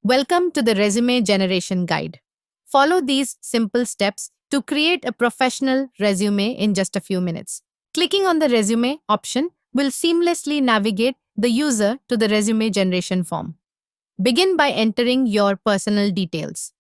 Welcome to the Resume Generation Guide. Follow these simple steps to create a professional resume in just a few minutes. Clicking on the Resume option will seamlessly navigate the user to the resume generation form. Begin by entering your personal details.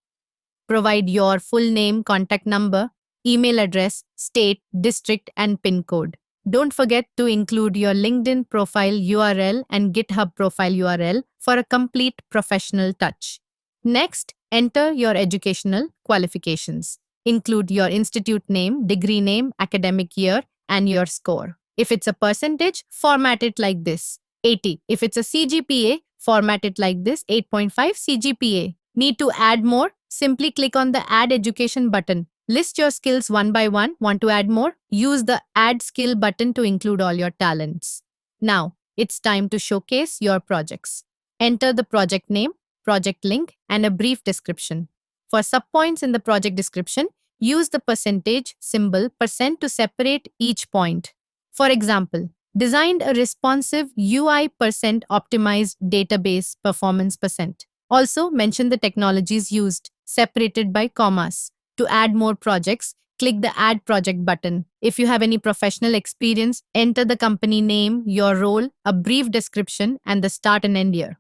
Provide your full name, contact number, email address, state, district, and PIN code. Don't forget to include your LinkedIn profile URL and GitHub profile URL for a complete professional touch. Next, enter your educational qualifications. Include your institute name, degree name, academic year, and your score. If it's a percentage, format it like this: 80. If it's a CGPA, format it like this: 8.5 CGPA. Need to add more? Simply click on the Add Education button. List your skills one by one. Want to add more? Use the Add Skill button to include all your talents. Now, it's time to showcase your projects. Enter the project name, project link, and a brief description. For subpoints in the project description, use the percentage symbol % to separate each point. For example, designed a responsive UI % optimized database performance %. Also, mention the technologies used, separated by commas. To add more projects, click the Add Project button. If you have any professional experience, enter the company name, your role, a brief description, and the start and end year.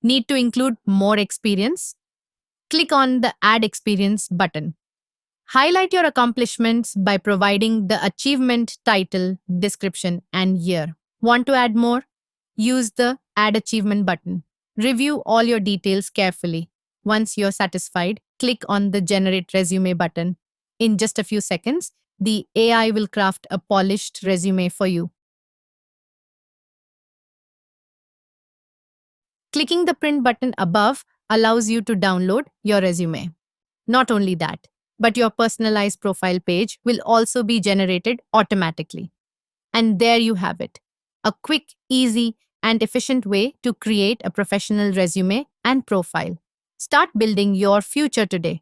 Need to include more experience? Click on the Add Experience button. Highlight your accomplishments by providing the achievement title, description, and year. Want to add more? Use the Add Achievement button. Review all your details carefully. Once you're satisfied, click on the Generate Resume button. In just a few seconds, the AI will craft a polished resume for you. Clicking the Print button above allows you to download your resume. Not only that, but your personalized profile page will also be generated automatically. And there you have it, a quick, easy, and efficient way to create a professional resume and profile. Start building your future today.